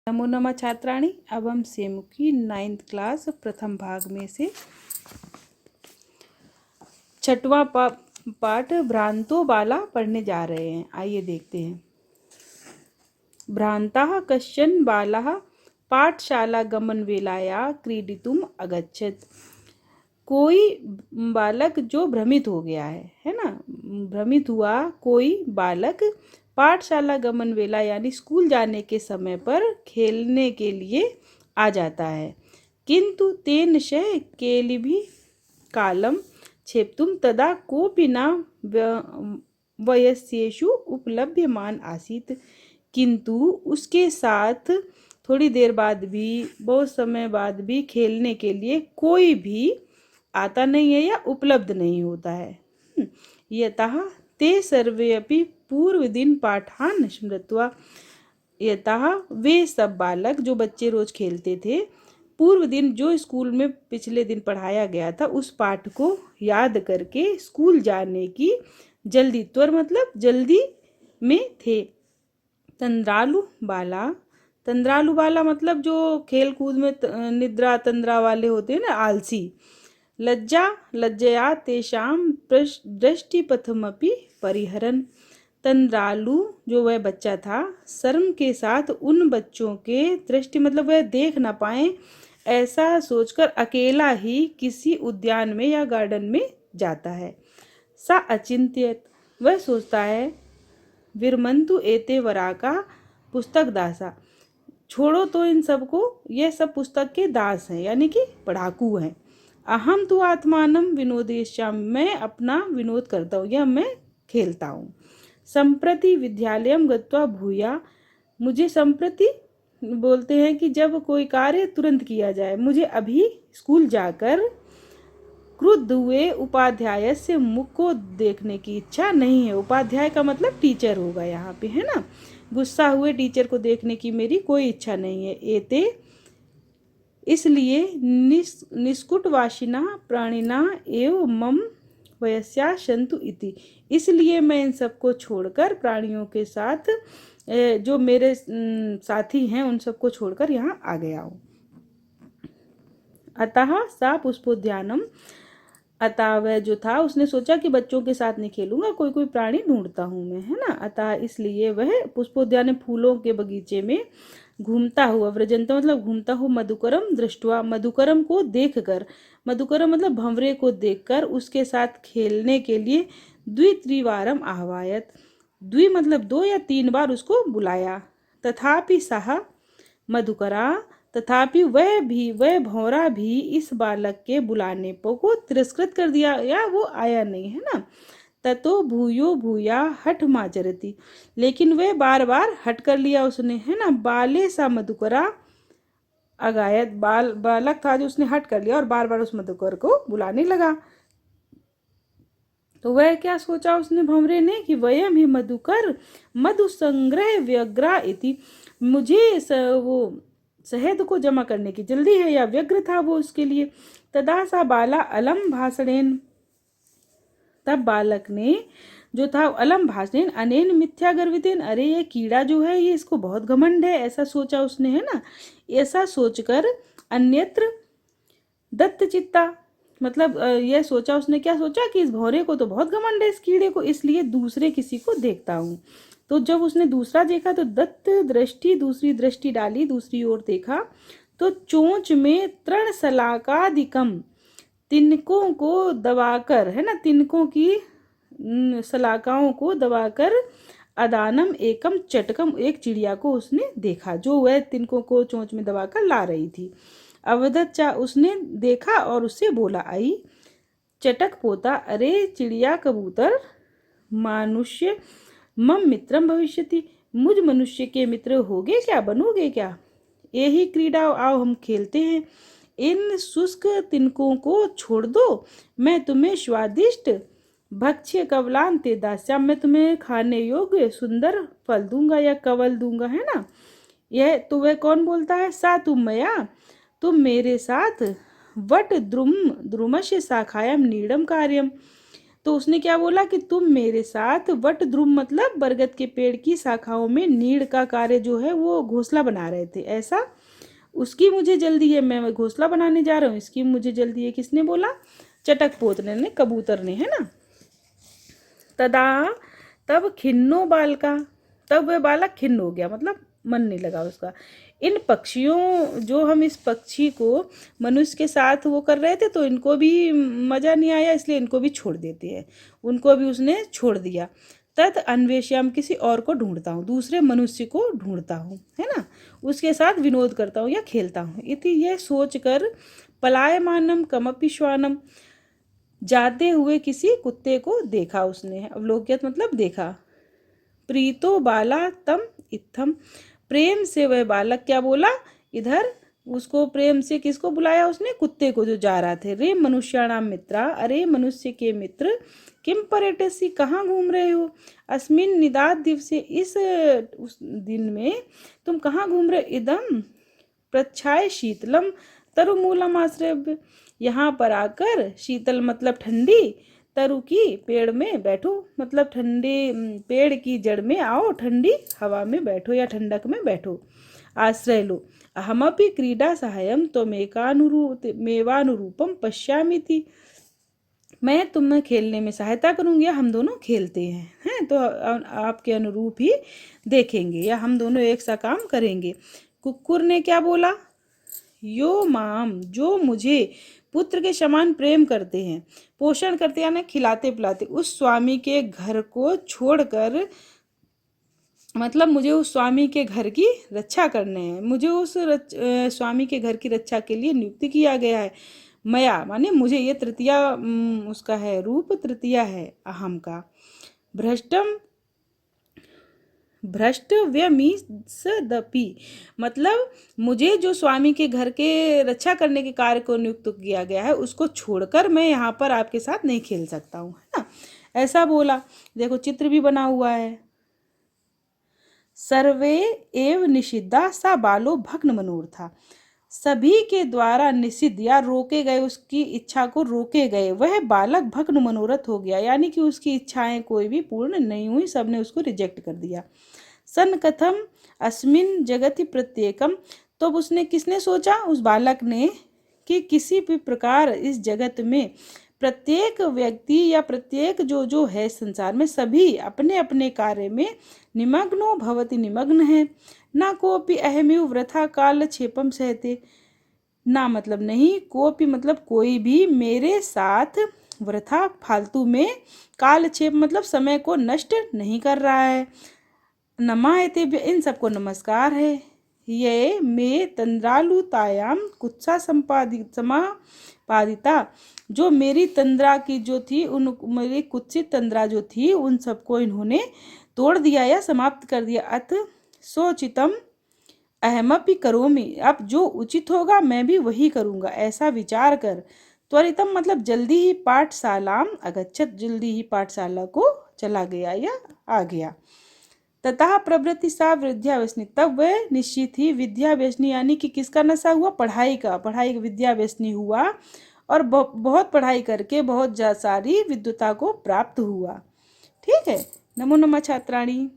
नमो नमः छात्राणी। अब हम सेम की 9th क्लास प्रथम भाग में से छठवां पाठ भ्रांतो बाला पढ़ने जा रहे हैं। आइए देखते हैं। भ्रांतः कश्चन बालः पाठशाला गमन वेलाया क्रीडितुम अगच्छत्। कोई बालक जो भ्रमित हो गया है ना, भ्रमित हुआ कोई बालक पाठशाला गमन वेला यानी स्कूल जाने के समय पर खेलने के लिए आ जाता है। किंतु तेन शः केलिभि कालम क्षेप्तुम तदा कोपि न वयस्येषु उपलभ्यमान आसीत्। किंतु उसके साथ थोड़ी देर बाद भी, बहुत समय बाद भी खेलने के लिए कोई भी आता नहीं है या उपलब्ध नहीं होता है। यतः ते सर्वे अपि पूर्व दिन पाठान स्मृत्वा। यतः वे सब बालक जो बच्चे रोज खेलते थे, पूर्व दिन जो स्कूल में पिछले दिन पढ़ाया गया था उस पाठ को याद करके स्कूल जाने की जल्दी, त्वर मतलब जल्दी में थे। तंद्रालु बाला, तंद्रालु बाला मतलब जो खेल कूद में निद्रा तंद्रा वाले होते हैं ना, आलसी। लज्जया तेषां दृष्टिपथमपि परिहरन्। तंद्रालु जो वह बच्चा था, शर्म के साथ उन बच्चों के दृष्टि मतलब वह देख ना पाए ऐसा सोचकर अकेला ही किसी उद्यान में या गार्डन में जाता है। सा अचिंत्यत, वह सोचता है, विरमंतु एते वराका पुस्तक दासा, छोड़ो तो इन सबको, यह सब पुस्तक के दास हैं यानी कि पढ़ाकू हैं। अहम तो आत्मानम विनोदेश्याम, मैं अपना विनोद करता हूँ या मैं खेलता हूँ। संप्रति विद्यालयम गत्वा भूया, मुझे संप्रति बोलते हैं कि जब कोई कार्य तुरंत किया जाए, मुझे अभी स्कूल जाकर क्रुद्ध हुए उपाध्याय से मुख को देखने की इच्छा नहीं है। उपाध्याय का मतलब टीचर होगा यहाँ पे, है ना। गुस्सा हुए टीचर को देखने की मेरी कोई इच्छा नहीं है। एते इसलिए निष्कुटवासिना प्राणिना एव मम वयस्या शंतु इति, इसलिए मैं इन सबको छोड़कर प्राणियों के साथ जो मेरे साथी हैं उन सबको छोड़कर यहाँ आ गया हूँ। अतः सा पुष्पोद्यानम, अतः वह जो था उसने सोचा कि बच्चों के साथ नहीं खेलूंगा, कोई कोई प्राणी ढूंढता हूँ मैं, है ना। अतः इसलिए वह पुष्पोद्यान फूलों के बगीचे में घूमता हुआ, व्रजंत मतलब घूमता हुआ, मधुकरम दृष्टवा मधुकरम को देखकर, मधुकरम मतलब भंवरे को देखकर उसके साथ खेलने के लिए द्वित्रिवारम आह्वायत, द्वि मतलब 2 या 3 बार उसको बुलाया। तथापि सह मधुकरा, तथापि वह भौरा भी इस बालक के बुलाने को तिरस्कृत कर दिया या वो आया नहीं, है ना। ततो भूयो भूया हठ माचरती, लेकिन वह बार बार हट कर लिया उसने, है ना। बाले सा मधुकरा अगायत, बालक था जो उसने हट कर लिया और बार बार उस मधुकर को बुलाने लगा। तो वह क्या सोचा उसने भंवरे ने कि वयम ही मधुकर मधु संग्रह व्यग्रा इति, मुझे वो शहद को जमा करने की जल्दी है या व्यग्र था वो उसके लिए। तदा सा बाला अलम भाषणेन, तब बालक ने जो था अलम भाषणेन अनेन मिथ्या गर्वितेन, अरे ये कीड़ा जो है ये इसको बहुत घमंड है, ऐसा सोचा उसने, है ना। ऐसा सोचकर अन्यत्र दत्त चित्ता, मतलब यह सोचा उसने, क्या सोचा कि इस भौरे को तो बहुत घमंड है इस कीड़े को, इसलिए दूसरे किसी को देखता हूँ। तो जब उसने दूसरा देखा तो दत्त दृष्टि, दूसरी दृष्टि डाली, दूसरी ओर देखा तो चोंच में तृण सलाकादिकम, तिनकों को दबाकर, है ना, तिनकों की सलाकाओं को दबाकर, अदानम एकम चटकम, एक चिड़िया को उसने देखा जो वह तिनकों को चोंच में दबाकर ला रही थी। अवदच्चा, उसने देखा और उससे बोला, आई चटक पोता, अरे चिड़िया कबूतर, मानुष्य मम मित्रम भविष्यति, मुझ मनुष्य के मित्र होगे क्या, बनोगे क्या। यही क्रीड़ा, आओ हम खेलते हैं। इन शुष्क तिनकों को छोड़ दो, मैं तुम्हें स्वादिष्ट भक्ष्य कवलान ते दास्याम, मैं तुम्हें खाने योग्य सुंदर फल दूंगा या कवल दूंगा, है ना। यह तो वह कौन बोलता है, सा तुम मया, तुम मेरे साथ वट द्रुमस्य शाखायाम नीडम कार्यम, तो उसने क्या बोला कि तुम मेरे साथ वट ध्रुव मतलब बरगद के पेड़ की शाखाओं में नीड़ का कार्य जो है वो घोंसला बना रहे थे, ऐसा। उसकी मुझे जल्दी है, मैं घोंसला बनाने जा रहा हूँ, इसकी मुझे जल्दी है, किसने बोला? चटक पोतने ने, कबूतर ने, है ना। तदा तब खिन्नो बालका, तब वह बालक खिन्न हो गया, मतलब मन नहीं लगा उसका। इन पक्षियों, जो हम इस पक्षी को मनुष्य के साथ वो कर रहे थे तो इनको भी मज़ा नहीं आया, इसलिए इनको भी छोड़ देते हैं। उनको भी उसने छोड़ दिया। तत् अन्वेष्याम, किसी और को ढूंढता हूँ, दूसरे मनुष्य को ढूंढता हूँ, है ना, उसके साथ विनोद करता हूँ या खेलता हूँ। इति यह सोचकर पलायमानम कमपि श्वानम, जाते हुए किसी कुत्ते को देखा उसने, अवलोकित मतलब देखा। प्रीतो बाला तम इत्थम, प्रेम से वह बालक क्या बोला, इधर उसको प्रेम से किसको बुलाया उसने? कुत्ते को जो जा रहा थे। रे मनुष्याणाम मित्रा, अरे मनुष्य के मित्र, किम पर्यटसी, कहाँ घूम रहे हो? अस्मिन निदात दिवसे, इस उस दिन में तुम कहाँ घूम रहे? इदम प्रच्छाय शीतलम तरुमूलम आश्रय, यहाँ पर आकर शीतल मतलब ठंडी, तरु की पेड़ में बैठो, मतलब ठंडे पेड़ की जड़ में आओ, ठंडी हवा में बैठो या ठंडक में बैठो, आश्रय लो। अहमपि क्रीडा सहायम तो मेवानुरूपम पश्यामि थी, मैं तुम्हें खेलने में सहायता करूंगी, या हम दोनों खेलते हैं तो आपके अनुरूप ही देखेंगे, या हम दोनों एक सा काम करेंगे। कुक्कुर ने क्या बोला? यो माम, जो मुझे पुत्र के समान प्रेम करते हैं, पोषण करते यानी खिलाते पिलाते, उस स्वामी के घर को छोड़कर, मतलब मुझे उस स्वामी के घर की रक्षा करने हैं, मुझे उस स्वामी के घर की रक्षा के लिए नियुक्त किया गया है। मया माने मुझे, ये तृतीया उसका है रूप, तृतीया है अहम का। भ्रष्टम भ्रष्ट व्यमीसदपि, मतलब मुझे जो स्वामी के घर के रक्षा करने के कार्य को नियुक्त किया गया है उसको छोड़कर मैं यहाँ पर आपके साथ नहीं खेल सकता हूँ, है ना, ऐसा बोला। देखो चित्र भी बना हुआ है। सर्वे एव निषिद्धा सा बालो भग्न मनोरथा, सभी के द्वारा निषिद्ध या रोके गए, उसकी इच्छा को रोके गए वह बालक भग्न मनोरथ हो गया, यानी कि उसकी इच्छाएं कोई भी पूर्ण नहीं हुई, सबने उसको रिजेक्ट कर दिया। सन कथम अस्मिन जगति प्रत्येकम, तो उसने, किसने सोचा? उस बालक ने, कि किसी भी प्रकार इस जगत में प्रत्येक व्यक्ति या प्रत्येक जो है संसार में, सभी अपने अपने कार्य में निमग्नो भवति, निमग्न है। ना कोपि अहमिव वृथा काल क्षेपम सहते, ना मतलब नहीं, कोपि मतलब कोई भी, मेरे साथ वृथा फालतू में, कालक्षेप मतलब समय को नष्ट नहीं कर रहा है। नमायते, इन सबको नमस्कार है। ये मे तंद्रालुतायाम कुत्सा समापादिता, जो मेरी तंद्रा की जो थी, उन मेरी कुत्सित तंद्रा जो थी उन सबको इन्होंने तोड़ दिया या समाप्त कर दिया। अथ सोचितम अहमपि करोमि, अब जो उचित होगा मैं भी वही करूँगा, ऐसा विचार कर। त्वरितम मतलब जल्दी ही, पाठशालाम अगच्छत, जल्दी ही पाठशाला को चला गया या आ गया। ततः प्रवृत्ति सा विद्या व्यसनी, तब वह निश्चित ही विद्या व्यसनी, यानी कि किसका नशा हुआ? पढ़ाई का, पढ़ाई विद्या व्यसनी हुआ, और बहुत पढ़ाई करके बहुत सारी विद्वता को प्राप्त हुआ। ठीक है, नमो नमः छात्राणी।